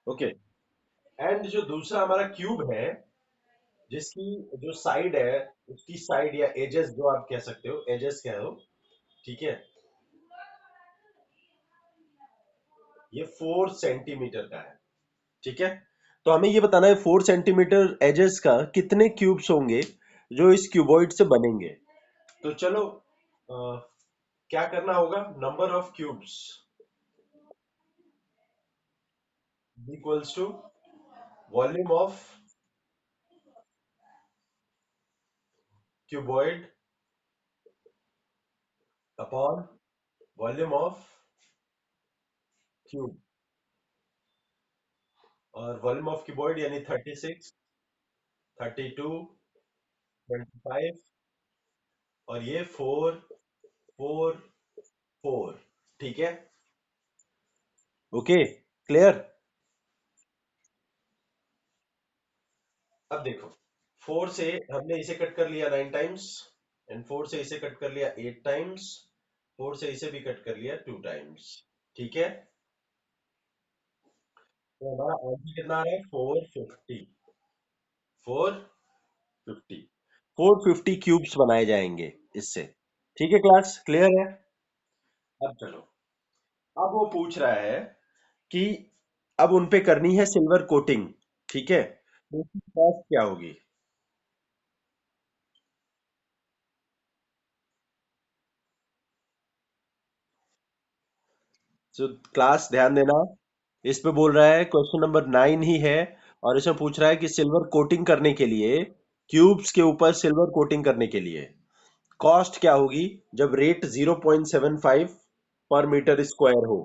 Okay. And जो दूसरा हमारा क्यूब है, जिसकी जो साइड है, उसकी साइड या एजेस जो आप कह सकते हो, एजेस कह हो, ठीक है, ये 4 सेंटीमीटर का है। ठीक है, तो हमें ये बताना है 4 सेंटीमीटर एजेस का कितने क्यूब्स होंगे जो इस क्यूबॉइड से बनेंगे। तो चलो, क्या करना होगा, number of cubes equals to volume of cuboid upon volume of cube. और वॉल्यूम ऑफ क्यूबॉइड यानी 36, 32, 25, और ये 4, 4, 4। ठीक है, ओके, क्लियर। अब देखो, 4 से हमने इसे कट कर लिया 9 टाइम्स, एंड 4 से इसे कट कर लिया 8 टाइम्स, 4 से इसे भी कट कर लिया 2 टाइम्स। ठीक है, तो हमारा आंसर कितना आ रहा है, 450। 450, 450 क्यूब्स बनाए जाएंगे इससे। ठीक है क्लास, क्लियर है। अब चलो, अब वो पूछ रहा है कि अब उन पे करनी है सिल्वर कोटिंग। ठीक है, तो उसकी कॉस्ट क्या होगी। तो क्लास ध्यान देना, इस पे बोल रहा है क्वेश्चन नंबर 9 ही है, और इसमें पूछ रहा है कि सिल्वर कोटिंग करने के लिए, क्यूब्स के ऊपर सिल्वर कोटिंग करने के लिए कॉस्ट क्या होगी जब रेट 0.75 पर मीटर स्क्वायर हो।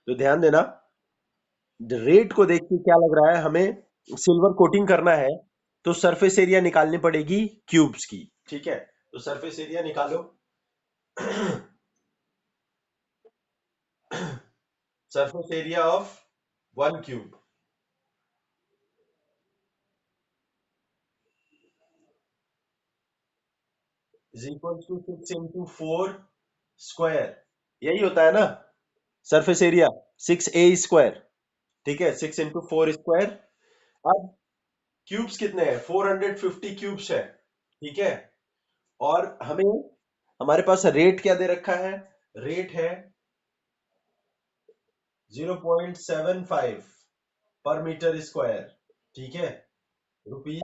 तो ध्यान देना, रेट को देख के क्या लग रहा है हमें, सिल्वर कोटिंग करना है तो सरफेस एरिया निकालनी पड़ेगी क्यूब्स की। ठीक है, तो सरफेस एरिया निकालो। Surface area of 1 cube is equal to 6 into 4 square. यही होता है ना, सरफेस एरिया 6a स्क्वायर। ठीक है, 6 into 4 स्क्वायर। अब क्यूब्स कितने हैं, 450 क्यूब्स है। ठीक है, और हमें, हमारे पास रेट क्या दे रखा है, रेट है 0.75 पर मीटर स्क्वायर। ठीक है, रुपीज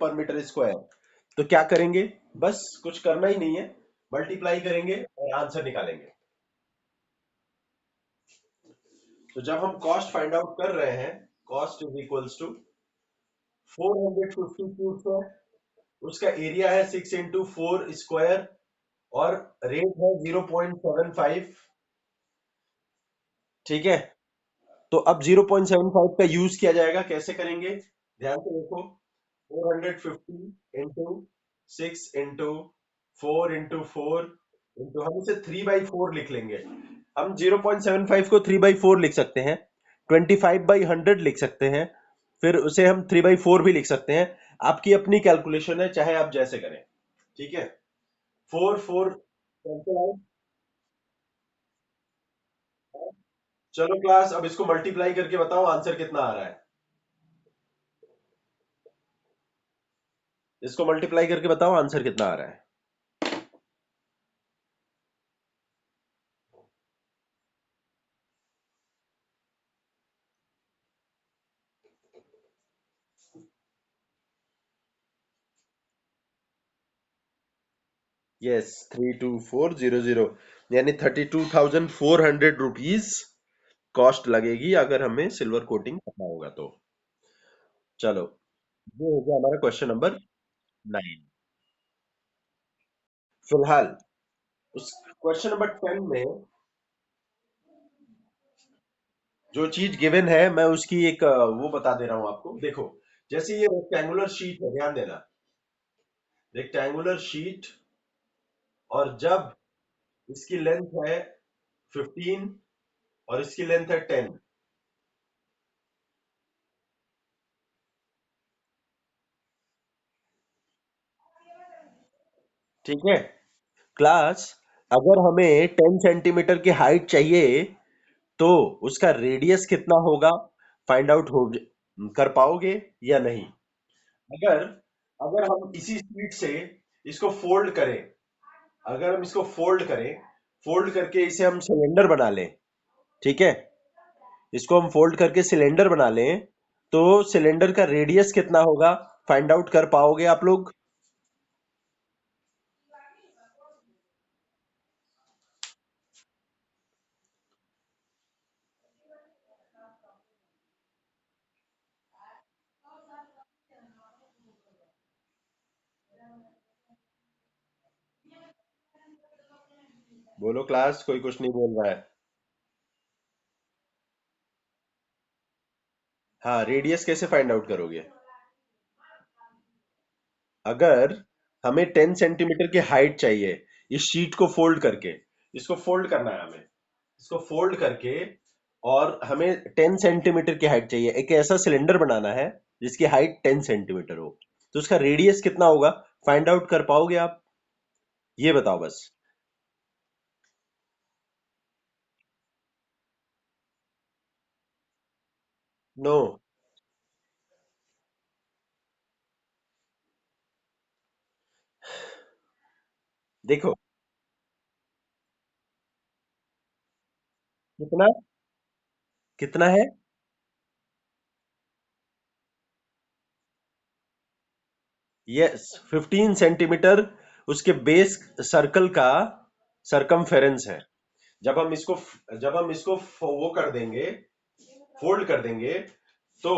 पर मीटर स्क्वायर। तो क्या करेंगे, बस कुछ करना ही नहीं है, मल्टीप्लाई करेंगे और आंसर निकालेंगे। तो जब हम कॉस्ट फाइंड आउट कर रहे हैं, cost is equals to 450 cube है, उसका एरिया है 6 into 4 स्क्वायर, और रेट है 0.75। ठीक है, तो अब 0.75 का यूज किया जाएगा, कैसे करेंगे, ध्यान से देखो। 450 इंटू 6 into 4 into 4 इंटू, हम इसे 3/4 लिख लेंगे। हम 0.75 को 3/4 लिख सकते हैं, 25/100 लिख सकते हैं, फिर उसे हम 3/4 भी लिख सकते हैं। आपकी अपनी कैलकुलेशन है, चाहे आप जैसे करें। ठीक है, 4 4 कैंसिल आउट। चलो क्लास, अब इसको मल्टीप्लाई करके बताओ आंसर कितना आ रहा है। इसको मल्टीप्लाई करके बताओ आंसर कितना आ रहा है। यस, 32400, यानी 32,400 रुपीज कॉस्ट लगेगी अगर हमें सिल्वर कोटिंग करना होगा तो। चलो, ये हो गया हमारा क्वेश्चन नंबर 9। फिलहाल उस क्वेश्चन नंबर 10 में जो चीज गिवन है, मैं उसकी एक वो बता दे रहा हूं आपको। देखो, जैसे ये रेक्टेंगुलर शीट है, ध्यान देना, रेक्टेंगुलर शीट, और जब इसकी लेंथ है 15 और इसकी लेंथ है 10। ठीक है क्लास, अगर हमें 10 सेंटीमीटर की हाइट चाहिए तो उसका रेडियस कितना होगा, फाइंड आउट हो कर पाओगे या नहीं? अगर अगर हम इसी स्पीड से इसको फोल्ड करें, अगर हम इसको फोल्ड करके इसे हम सिलेंडर बना लें, ठीक है, इसको हम फोल्ड करके सिलेंडर बना लें, तो सिलेंडर का रेडियस कितना होगा फाइंड आउट कर पाओगे आप लोग? बोलो क्लास, कोई कुछ नहीं बोल रहा है। हाँ, रेडियस कैसे फाइंड आउट करोगे? अगर हमें 10 सेंटीमीटर की हाइट चाहिए, इस शीट को फोल्ड करके, इसको फोल्ड करना है हमें, इसको फोल्ड करके, और हमें 10 सेंटीमीटर की हाइट चाहिए, एक ऐसा सिलेंडर बनाना है जिसकी हाइट 10 सेंटीमीटर हो, तो उसका रेडियस कितना होगा फाइंड आउट कर पाओगे आप? ये बताओ बस। नो। देखो, कितना कितना है? यस, 15 सेंटीमीटर उसके बेस सर्कल का सरकमफेरेंस है। जब हम इसको जब हम इसको वो कर देंगे, फोल्ड कर देंगे, तो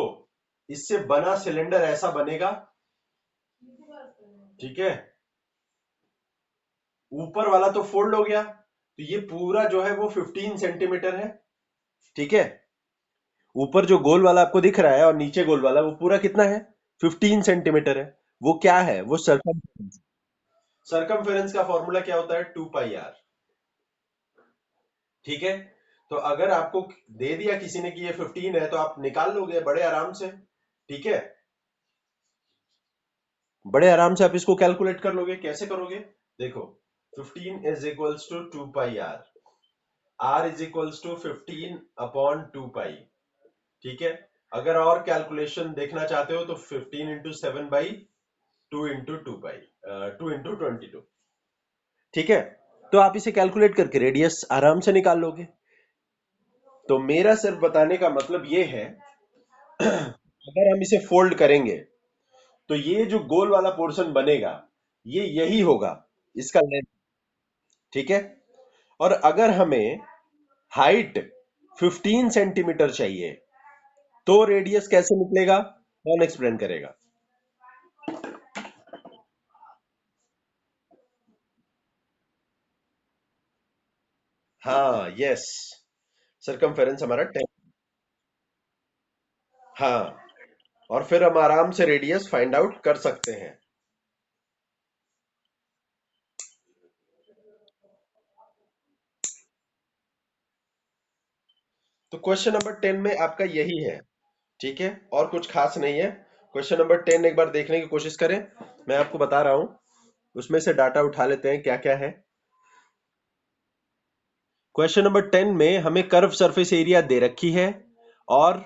इससे बना सिलेंडर ऐसा बनेगा, ठीक है। ऊपर वाला तो फोल्ड हो गया, तो ये पूरा जो है वो 15 सेंटीमीटर है, ठीक है। ऊपर जो गोल वाला आपको दिख रहा है और नीचे गोल वाला, वो पूरा कितना है? 15 सेंटीमीटर है। वो क्या है? वो सरकमफेरेंस। सरकमफेरेंस का फॉर्मूला क्या होता है? 2 पाई आर, ठीक है। तो अगर आपको दे दिया किसी ने कि ये 15 है, तो आप निकाल लोगे बड़े आराम से, ठीक है। बड़े आराम से आप इसको कैलकुलेट कर लोगे। कैसे करोगे? देखो, 15 is equals to 2 pi R, R is equals to 15 upon 2 pi, ठीक है। अगर और कैलकुलेशन देखना चाहते हो तो 15 into 7 by 2 into 2 pi, 2 into 22, ठीक है। तो आप इसे कैलकुलेट करके रेडियस आराम से निकाल लोगे। तो मेरा सिर्फ बताने का मतलब ये है, अगर हम इसे फोल्ड करेंगे, तो ये जो गोल वाला पोर्शन बनेगा, ये यही होगा, इसका लेंथ, ठीक है। और अगर हमें हाइट 15 सेंटीमीटर चाहिए, तो रेडियस कैसे निकलेगा? कौन एक्सप्लेन करेगा? हाँ, यस, सरकमफेरेंस हमारा 10। हाँ, और फिर हम आराम से रेडियस फाइंड आउट कर सकते हैं। तो क्वेश्चन नंबर 10 में आपका यही है, ठीक है, और कुछ खास नहीं है। क्वेश्चन नंबर 10 एक बार देखने की कोशिश करें, मैं आपको बता रहा हूं, उसमें से डाटा उठा लेते हैं क्या क्या है। क्वेश्चन नंबर 10 में हमें कर्व सरफेस एरिया दे रखी है, और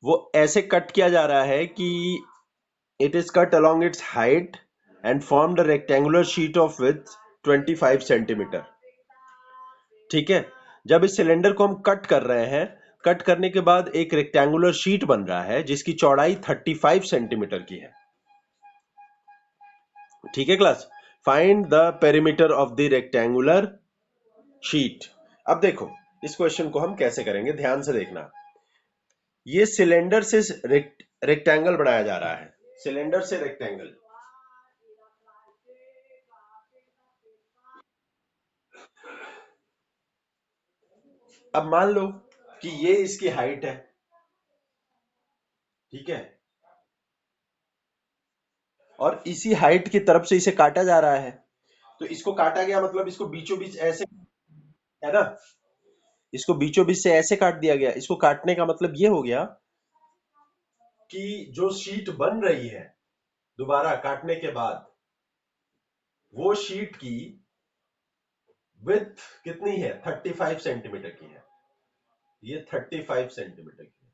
वो ऐसे कट किया जा रहा है कि it is cut along its height and formed a rectangular sheet of width 25 centimetre, ठीक है। जब इस सिलेंडर को हम कट कर रहे हैं, कट करने के बाद एक रेक्टेंगुलर शीट बन रहा है जिसकी चौड़ाई 35 सेंटीमीटर की है, ठीक है class. Find the perimeter of the rectangular sheet. अब देखो, इस क्वेश्चन को हम कैसे करेंगे, ध्यान से देखना। ये सिलेंडर से रेक्टेंगल बनाया जा रहा है, सिलेंडर से रेक्टेंगल। अब मान लो कि ये इसकी हाइट है, ठीक है, और इसी हाइट की तरफ से इसे काटा जा रहा है। तो इसको काटा गया मतलब इसको बीचों बीच ऐसे, है ना, इसको बीचों बीच से ऐसे काट दिया गया। इसको काटने का मतलब ये हो गया कि जो शीट बन रही है दोबारा काटने के बाद, वो शीट की विड्थ कितनी है? 35 सेंटीमीटर की है। ये 35 सेंटीमीटर की है।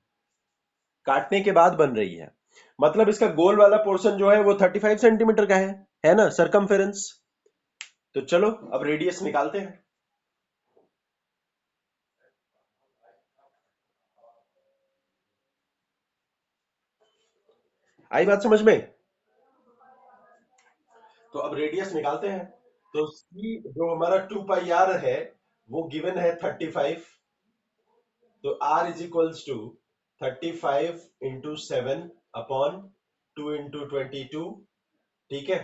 काटने के बाद बन रही है, मतलब इसका गोल वाला पोर्शन जो है वो 35 सेंटीमीटर का है ना, सरकमफेरेंस। तो चलो अब रेडियस निकालते हैं। आई बात समझ में? तो अब रेडियस निकालते हैं। तो सी जो हमारा 2 पाई आर है वो गिवन है 35। तो R is equals to 35 × 7 upon 2 × 22। ठीक है।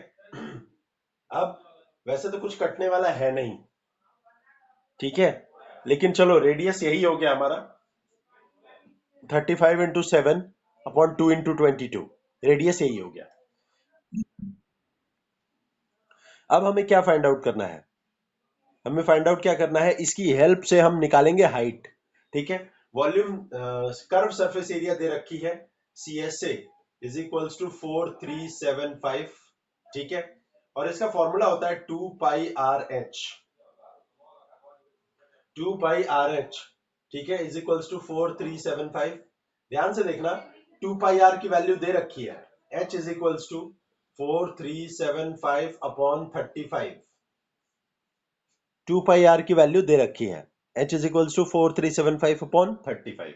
अब वैसे तो कुछ कटने वाला है नहीं, ठीक है, लेकिन चलो रेडियस यही हो गया हमारा 35 × 7 अपॉन 2 × 22। रेडियस यही हो गया। अब हमें क्या फाइंड आउट करना है? हमें फाइंड आउट क्या करना है, इसकी हेल्प से हम निकालेंगे हाइट। ठीक है। वॉल्यूम कर्व सरफेस एरिया दे रखी है C S A is equals to 4375। ठीक है। और इसका फॉर्मूला होता है 2 pi R H. 2 pi R H, ठीक है, इज इक्वल्स टू 4375। ध्यान से देखना, 2 पाई आर की वैल्यू दे रखी है, H is equals to 4375 upon 35। 2 pi R की वैल्यू दे रखी है, h is equals to 4375 upon 35।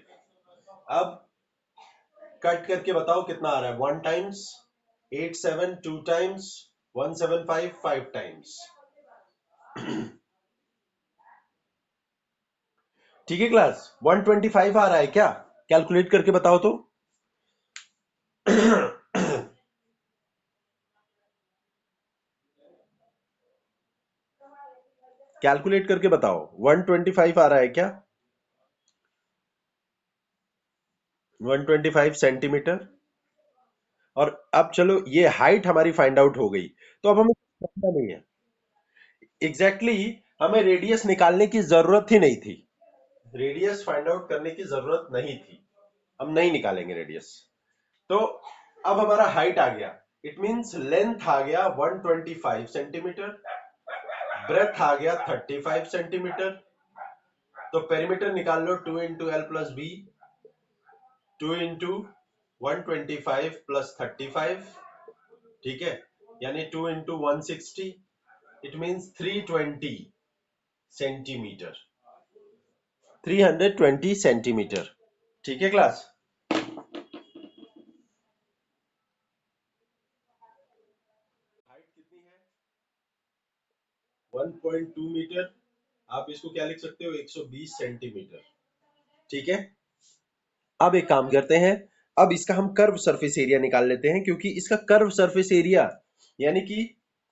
अब कट करके बताओ कितना आ रहा है। 1 टाइम्स 87, 2 टाइम्स 175, 5 टाइम्स। ठीक है क्लास, 125 आ रहा है क्या? कैलकुलेट करके बताओ तो। कैलकुलेट करके बताओ, 125 आ रहा है क्या? 125 सेंटीमीटर। और अब चलो ये हाइट हमारी फाइंड आउट हो गई, तो अब हमें करना नहीं है। एग्जैक्टली exactly, हमें रेडियस निकालने की जरूरत ही नहीं थी। रेडियस फाइंड आउट करने की जरूरत नहीं थी, हम नहीं निकालेंगे रेडियस। तो अब हमारा हाइट आ गया, इट मींस लेंथ आ गया 125 सेंटीमीटर, ब्रेथ आ गया 35 सेंटीमीटर। तो पेरीमीटर निकाल लो, 2 × L + B, 2 × 125 + 35। ठीक है, यानी 2 × 160, इट मींस 320 सेंटीमीटर। 320 सेंटीमीटर। ठीक है क्लास। हाइट कितनी है? 1.2 मीटर। आप इसको क्या लिख सकते हो, 120 सेंटीमीटर। ठीक है। अब एक काम करते हैं, अब इसका हम कर्व सरफेस एरिया निकाल लेते हैं, क्योंकि इसका कर्व सरफेस एरिया यानी कि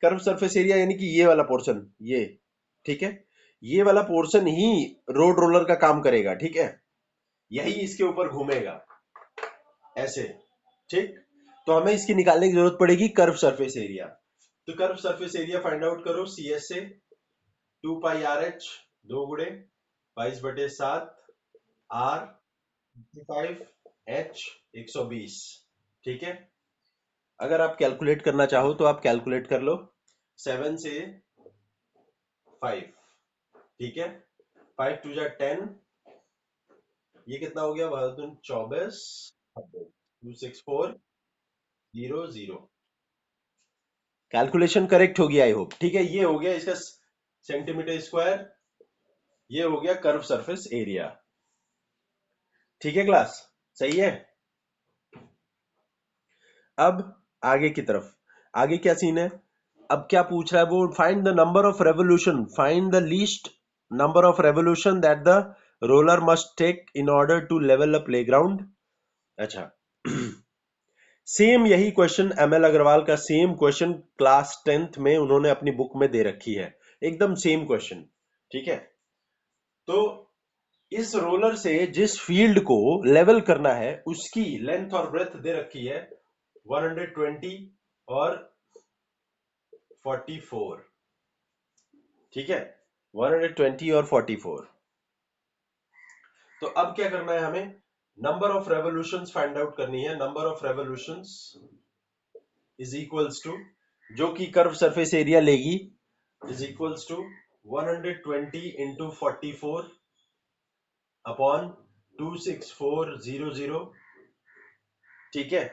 कर्व सरफेस एरिया यानी कि ये वाला पोर्शन, ये, ठीक है, ये वाला पोर्शन ही रोड रोलर का काम करेगा। ठीक है, यही इसके ऊपर घूमेगा ऐसे। ठीक, तो हमें इसकी निकालने की जरूरत पड़ेगी कर्व सरफेस एरिया। तो curve surface area find out करो, सी एस से 2 pi R H, 2 × 22/7 are 5 H 120। ठीक है। अगर आप कैलकुलेट करना चाहो तो आप कैलकुलेट कर लो, 7 से 5। ठीक है, 5 × 2 = 10। ये कितना हो गया, 24, 26400। कैलकुलेशन करेक्ट होगी आई होप। ठीक है, ये हो गया इसका सेंटीमीटर स्क्वायर, ये हो गया कर्व सरफेस एरिया। ठीक है क्लास, सही है। अब आगे की तरफ, आगे क्या सीन है? अब क्या पूछ रहा है वो, find the number of revolution, find the least number of revolution that the roller must take in order to level a playground. अच्छा, सेम यही क्वेश्चन एमएल अग्रवाल का सेम क्वेश्चन क्लास 10th में उन्होंने अपनी बुक में दे रखी है, एकदम सेम क्वेश्चन। ठीक है, तो इस रोलर से जिस फील्ड को लेवल करना है उसकी लेंथ और ब्रेथ दे रखी है 120 और 44। ठीक है, 120 और 44। तो अब क्या करना है हमें, number of revolutions find out करनी है। Number of revolutions is equals to, जो कि कर्व सरफेस एरिया लेगी, इज इक्वल्स टू 120 × 44 अपॉन 26400। ठीक है,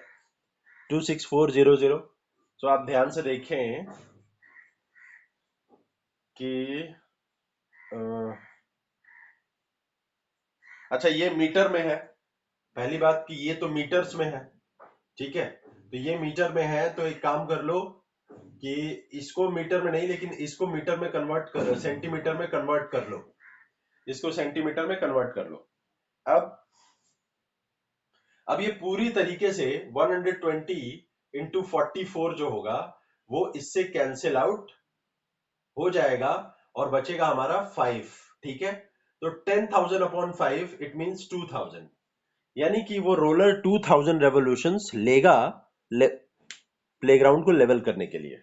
26400। तो आप ध्यान से देखें कि अ, अच्छा ये मीटर में है। पहली बात कि ये तो मीटर्स में है, ठीक है। तो ये मीटर में है, तो एक काम कर लो कि इसको मीटर में नहीं, लेकिन इसको मीटर में कन्वर्ट कर, सेंटीमीटर में कन्वर्ट कर लो। इसको सेंटीमीटर में कन्वर्ट कर लो। अब अब ये पूरी तरीके से 120 इंटू 44 जो होगा वो इससे कैंसिल आउट हो जाएगा और बचेगा हमारा 5। ठीक है, तो 10,000 अपॉन 5 इट मींस 2,000। यानी कि वो रोलर 2,000 रेवोल्यूशंस लेगा प्लेग्राउंड को लेवल करने के लिए।